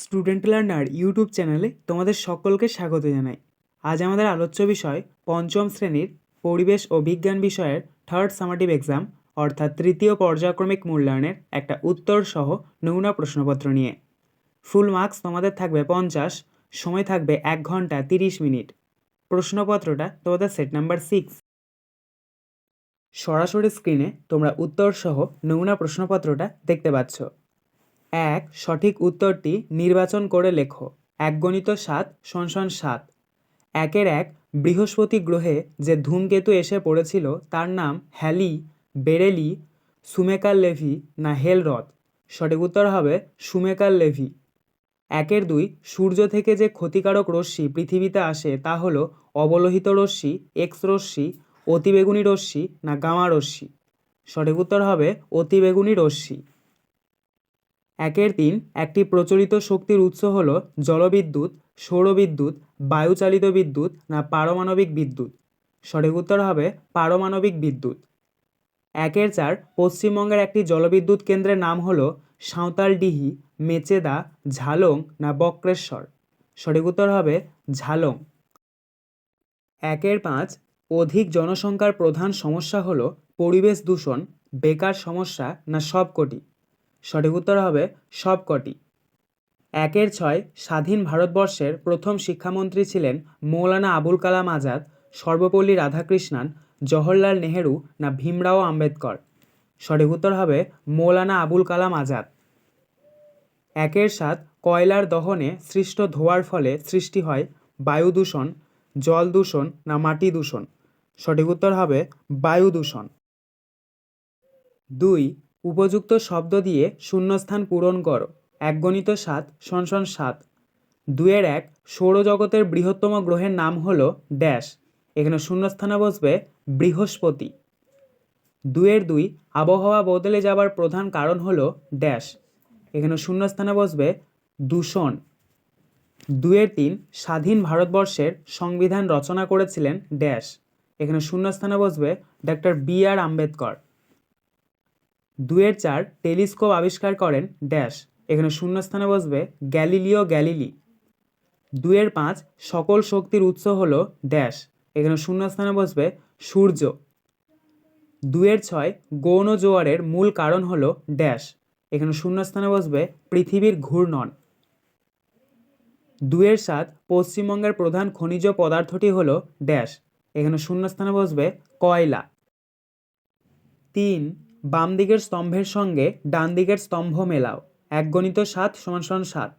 Student learner YouTube চ্যানেলে তোমাদের সকলকে স্বাগত জানাই। আজ আমাদের আলোচ্য বিষয় পঞ্চম শ্রেণীর পরিবেশ ও বিজ্ঞান বিষয়ের থার্ড সামাটিভ এক্সাম অর্থাৎ তৃতীয় পর্যায়ক্রমিক মূল্যায়নের একটা উত্তর সহ নমুনা প্রশ্নপত্র নিয়ে। ফুল মার্কস তোমাদের থাকবে 50, সময় থাকবে 1 ঘন্টা 30 মিনিট। প্রশ্নপত্রটা তোমাদের সেট নাম্বার 6। সরাসরি স্ক্রিনে তোমরা উত্তর সহ নমুনা প্রশ্নপত্রটা দেখতে পাচ্ছ। 1. সঠিক উত্তরটি নির্বাচন করে লেখো। 1 × 7 = 7। 1 বৃহস্পতি গ্রহে যে ধূমকেতু এসে পড়েছিল তার নাম হ্যালি, বেরেলি, শুমেকার লেভি না হেলরথ? সঠিক উত্তর হবে শুমেকার লেভি। 2 সূর্য থেকে যে ক্ষতিকারক রশ্মি পৃথিবীতে আসে তা হলো অবলোহিত রশ্মি, এক্স রশ্মি, অতিবেগুনি রশ্মি না গামা রশ্মি? সঠিক উত্তর হবে অতিবেগুনি রশ্মি। 3 একটি প্রচলিত শক্তির উৎস হল জলবিদ্যুৎ, সৌরবিদ্যুৎ, বায়ুচালিত বিদ্যুৎ না পারমাণবিক বিদ্যুৎ? সঠিক উত্তর হবে পারমাণবিক বিদ্যুৎ। 4 পশ্চিমবঙ্গের একটি জলবিদ্যুৎ কেন্দ্রের নাম হল সাঁওতালডিহি, মেচেদা, ঝালং না বক্রেশ্বর? সঠিক উত্তর হবে ঝালং। 5 অধিক জনসংখ্যার প্রধান সমস্যা হল পরিবেশ দূষণ, বেকার সমস্যা না সবকটি? সঠিক উত্তর হবে সবকটি। 6 স্বাধীন ভারতবর্ষের প্রথম শিক্ষামন্ত্রী ছিলেন মৌলানা আবুল কালাম আজাদ, সর্বপল্লী রাধাকৃষ্ণান, জওহরলাল নেহেরু না ভীমরাও আম্বেদকর? সঠিক উত্তর হবে মৌলানা আবুল কালাম আজাদ। 7 কয়লার দহনে সৃষ্ট ধোঁয়ার ফলে সৃষ্টি হয় বায়ু দূষণ, জল দূষণ না মাটি দূষণ? সঠিক উত্তর হবে বায়ু দূষণ। 2 উপযুক্ত শব্দ দিয়ে শূন্যস্থান পূরণ করো। 1 × 7 = 7। 2 সৌরজগতের বৃহত্তম গ্রহের নাম হলো ড্যাশ? এখানে শূন্যস্থানে বসবে বৃহস্পতি। 2 আবহাওয়া বদলে যাবার প্রধান কারণ হলো ড্যাশ? এখানে শূন্যস্থানে বসবে দূষণ। 2 স্বাধীন ভারতবর্ষের সংবিধান রচনা করেছিলেন ড্যাশ? এখানে শূন্যস্থানে বসবে ডক্টর বি.আর. আম্বেদকর। 2 টেলিস্কোপ আবিষ্কার করেন ড্যাশ? এখানে শূন্যস্থানে বসবে গ্যালিলিও গ্যালিলি। 2 সকল শক্তির উৎস হলো ড্যাশ? এখানে শূন্যস্থানে বসবে সূর্য। 2 গৌণ জোয়ারের মূল কারণ হলো ড্যাশ? এখানে শূন্যস্থানে বসবে পৃথিবীর ঘূর্ণন। 2 পশ্চিমবঙ্গের প্রধান খনিজ পদার্থটি হলো ড্যাশ? এখানে শূন্যস্থানে বসবে কয়লা। 3 বাম দিকের স্তম্ভের সঙ্গে ডান দিকের স্তম্ভ মেলাও। 1 × 7 = 7।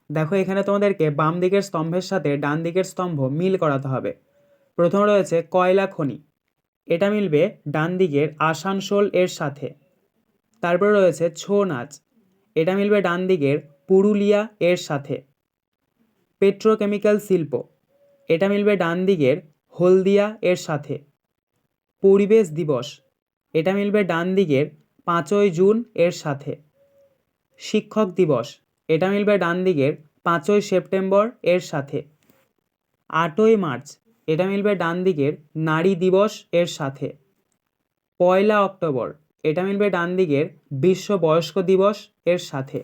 দেখো এখানে তোমাদেরকে বাম দিকের স্তম্ভের সাথে ডান দিকের স্তম্ভ মিল করাতে হবে। প্রথম রয়েছে কয়লা খনি, এটা মিলবে ডান দিকের আসানসোল এর সাথে। তারপর রয়েছে ছৌ নাচ, এটা মিলবে ডান দিকের পুরুলিয়া এর সাথে। পেট্রোকেমিক্যাল শিল্প, এটা মিলবে ডান দিকের হলদিয়া এর সাথে। পরিবেশ দিবস, এটা মিলবে ডান দিকের 5ই জুন এর সাথে। শিক্ষক দিবস, এটা মিলবে ডান দিকের 5ই সেপ্টেম্বর এর সাথে। 8ই মার্চ, এটা মিলবে ডান দিকের নারী দিবস এর সাথে। 1 অক্টোবর, এটা মিলবে ডান দিকের বিশ্ব বয়স্ক দিবস এর সাথে।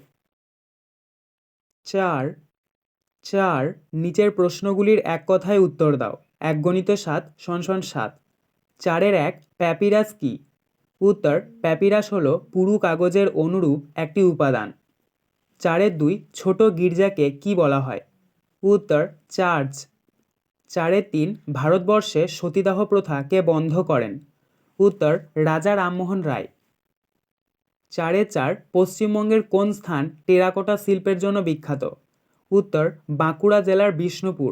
4 নিচের প্রশ্নগুলির এক কথায় উত্তর দাও। 1 × 7 = 7। 4 প্যাপিরাস কি? উত্তর প্যাপিরাস হলো পুরু কাগজের অনুরূপ একটি উপাদান। 4 ছোট গির্জাকে কি বলা হয়? উত্তর চার্চ। 4 ভারতবর্ষে সতীদাহ প্রথা কে বন্ধ করেন? উত্তর রাজা রামমোহন রায়। 4 পশ্চিমবঙ্গের কোন স্থান টেরাকোটা শিল্পের জন্য বিখ্যাত? উত্তর বাঁকুড়া জেলার বিষ্ণুপুর।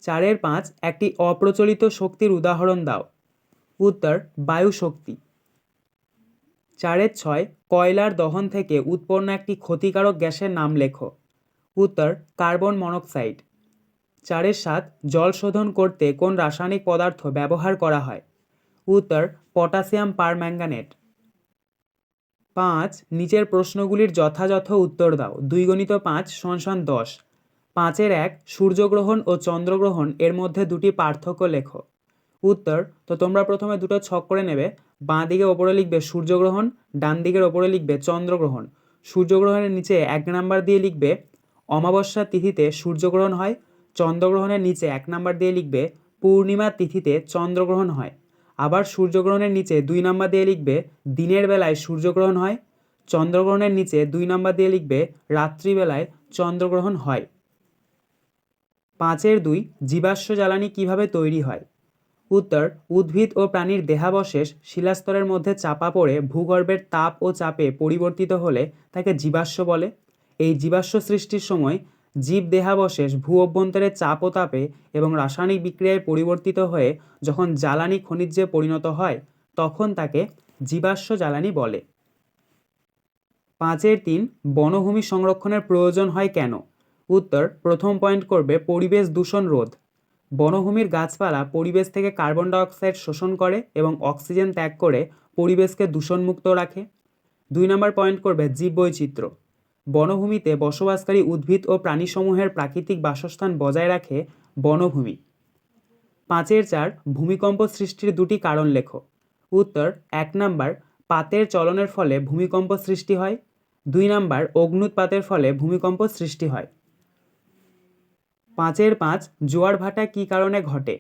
4 একটি অপ্রচলিত শক্তির উদাহরণ দাও। উত্তর বায়ু শক্তি। 4 কয়লার দহন থেকে উৎপন্ন একটি ক্ষতিকারক গ্যাসের নাম লেখো। উত্তর কার্বন মনোক্সাইড। 4 জল শোধন করতে কোন রাসায়নিক পদার্থ ব্যবহার করা হয়? উত্তর পটাশিয়াম পারম্যাঙ্গানেট। 5 নিচের প্রশ্নগুলির যথাযথ উত্তর দাও। 2 × 5 = 10। 5 সূর্যগ্রহণ ও চন্দ্রগ্রহণ এর মধ্যে দুটি পার্থক্য লেখো। উত্তর তো তোমরা প্রথমে দুটো ছক করে নেবে। বাঁ দিকে ওপরে লিখবে সূর্যগ্রহণ, ডান দিকের ওপরে লিখবে চন্দ্রগ্রহণ। সূর্যগ্রহণের নিচে 1 নাম্বার দিয়ে লিখবে অমাবস্যার তিথিতে সূর্যগ্রহণ হয়। চন্দ্রগ্রহণের নিচে 1 নাম্বার দিয়ে লিখবে পূর্ণিমার তিথিতে চন্দ্রগ্রহণ হয়। আবার সূর্যগ্রহণের নিচে 2 নাম্বার দিয়ে লিখবে দিনের বেলায় সূর্যগ্রহণ হয়। চন্দ্রগ্রহণের নিচে 2 নাম্বার দিয়ে লিখবে রাত্রিবেলায় চন্দ্রগ্রহণ হয়। 5-2 জীবাশ্ম জ্বালানি কিভাবে তৈরি হয়? উত্তর, উদ্ভিদ ও প্রাণীর দেহাবশেষ শিলাস্তরের মধ্যে চাপা পড়ে ভূগর্ভের তাপ ও চাপে পরিবর্তিত হলে তাকে জীবাশ্ম বলে। এই জীবাশ্ম সৃষ্টির সময় জীব দেহাবশেষ ভূ অভ্যন্তরে চাপ ও তাপে এবং রাসায়নিক বিক্রিয়ায় পরিবর্তিত হয়ে যখন জ্বালানি খনিজে পরিণত হয় তখন তাকে জীবাশ্ম জ্বালানি বলে। 5-3 বনভূমি সংরক্ষণের প্রয়োজন হয় কেন? উত্তর, প্রথম পয়েন্ট করবে পরিবেশ দূষণ রোধ। বনভূমির গাছপালা পরিবেশ থেকে কার্বন ডাইঅক্সাইড শোষণ করে এবং অক্সিজেন ত্যাগ করে পরিবেশকে দূষণমুক্ত রাখে। 2 নম্বর পয়েন্ট করবে জীববৈচিত্র্য। বনভূমিতে বসবাসকারী উদ্ভিদ ও প্রাণীসমূহের প্রাকৃতিক বাসস্থান বজায় রাখে বনভূমি। 5-4 ভূমিকম্প সৃষ্টির 2টি কারণ লেখো। উত্তর, 1 নাম্বার পাতের চলনের ফলে ভূমিকম্প সৃষ্টি হয়। 2 নাম্বার অগ্ন্যুৎপাতের ফলে ভূমিকম্প সৃষ্টি হয়। 5-5 জোয়ার ভাটা কী কারণে ঘটে?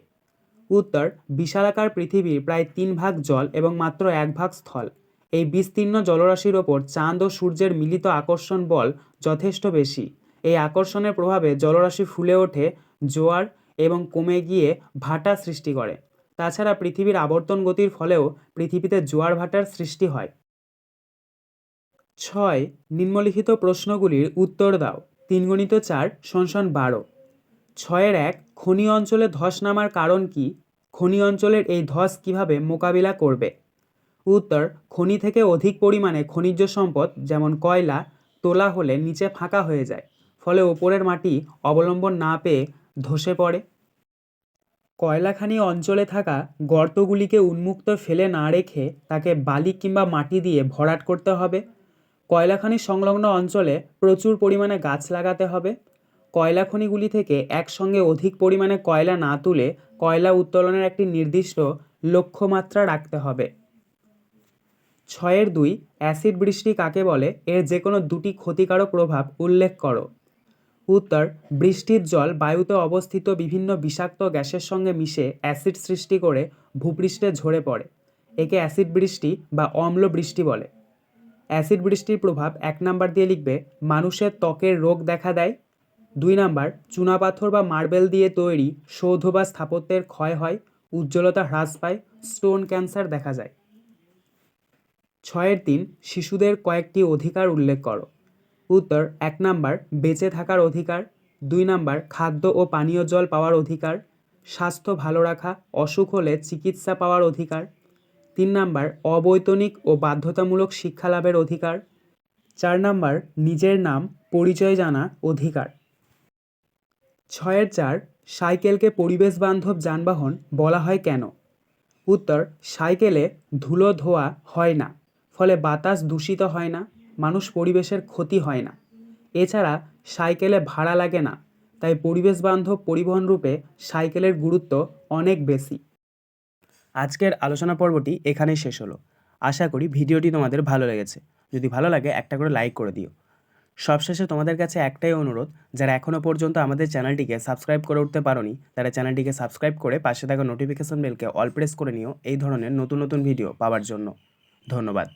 উত্তর, বিশালাকার পৃথিবীর প্রায় 3 ভাগ জল এবং মাত্র 1 ভাগ স্থল। এই বিস্তীর্ণ জলরাশির ওপর চাঁদ ও সূর্যের মিলিত আকর্ষণ বল যথেষ্ট বেশি। এই আকর্ষণের প্রভাবে জলরাশি ফুলে ওঠে জোয়ার এবং কমে গিয়ে ভাটা সৃষ্টি করে। তাছাড়া পৃথিবীর আবর্তন গতির ফলেও পৃথিবীতে জোয়ার ভাটার সৃষ্টি হয়। 6 নিম্নলিখিত প্রশ্নগুলির উত্তর দাও। 3x4 = 12। 6-1 খনি অঞ্চলে ধস নামার কারণ কি? খনি অঞ্চলের এই ধস কিভাবে মোকাবিলা করবে? উত্তর, খনি থেকে অধিক পরিমাণে খনিজ সম্পদ যেমন কয়লা তোলা হলে নিচে ফাঁকা হয়ে যায়, ফলে ওপরের মাটি অবলম্বন না পেয়ে ধসে পড়ে। কয়লাখানি অঞ্চলে থাকা গর্তগুলিকে উন্মুক্ত ফেলে না রেখে তাকে বালি কিংবা মাটি দিয়ে ভরাট করতে হবে। কয়লাখানি সংলগ্ন অঞ্চলে প্রচুর পরিমাণে গাছ লাগাতে হবে। কয়লা খনিগুলি থেকে একসঙ্গে অধিক পরিমাণে কয়লা না তুলে কয়লা উত্তোলনের একটি নির্দিষ্ট লক্ষ্যমাত্রা রাখতে হবে। 6-2 অ্যাসিড বৃষ্টি কাকে বলে? এর যে কোনো 2টি ক্ষতিকারক প্রভাব উল্লেখ করো। উত্তর, বৃষ্টির জল বায়ুতে অবস্থিত বিভিন্ন বিষাক্ত গ্যাসের সঙ্গে মিশে অ্যাসিড সৃষ্টি করে ভূপৃষ্ঠে ঝরে পড়ে। একে অ্যাসিড বৃষ্টি বা অম্ল বৃষ্টি বলে। অ্যাসিড বৃষ্টির প্রভাব 1 নাম্বার দিয়ে লিখবে মানুষের ত্বকের রোগ দেখা দেয়। 2 নাম্বার চুনাপাথর বা মার্বেল দিয়ে তৈরি সৌধ বা স্থাপত্যের ক্ষয় হয়, উজ্জ্বলতা হ্রাস পায়, স্টোন ক্যান্সার দেখা যায়। 6-3 শিশুদের কয়েকটি অধিকার উল্লেখ করো। উত্তর, 1 নাম্বার বেঁচে থাকার অধিকার। 2 নাম্বার খাদ্য ও পানীয় জল পাওয়ার অধিকার। স্বাস্থ্য ভালো রাখা, অসুখ হলে চিকিৎসা পাওয়ার অধিকার। 3 নাম্বার অবৈতনিক ও বাধ্যতামূলক শিক্ষা লাভের অধিকার। 4 নাম্বার নিজের নাম পরিচয় জানা অধিকার। 6-4 সাইকেলকে পরিবেশ বান্ধব যানবাহন বলা হয় কেন? উত্তর, সাইকেলে ধুলো ধোয়া হয় না, ফলে বাতাস দূষিত হয় না, মানুষ পরিবেশের ক্ষতি হয় না। এছাড়া সাইকেলে ভাড়া লাগে না, তাই পরিবেশ বান্ধব পরিবহন রূপে সাইকেলের গুরুত্ব অনেক বেশি। আজকের আলোচনা পর্বটি এখানেই শেষ হলো। আশা করি ভিডিওটি তোমাদের ভালো লেগেছে। যদি ভালো লাগে একটা করে লাইক করে দিও। সবশেষে তোমাদের কাছে একটাই অনুরোধ, যারা এখনও পর্যন্ত আমাদের চ্যানেলটিকে সাবস্ক্রাইব করে উঠতে পারোনি তারা চ্যানেলটিকে সাবস্ক্রাইব করে পাশে থাকা নোটিফিকেশন বেলকে অল প্রেস করে নিও এই ধরনের নতুন নতুন ভিডিও পাওয়ার জন্য। ধন্যবাদ।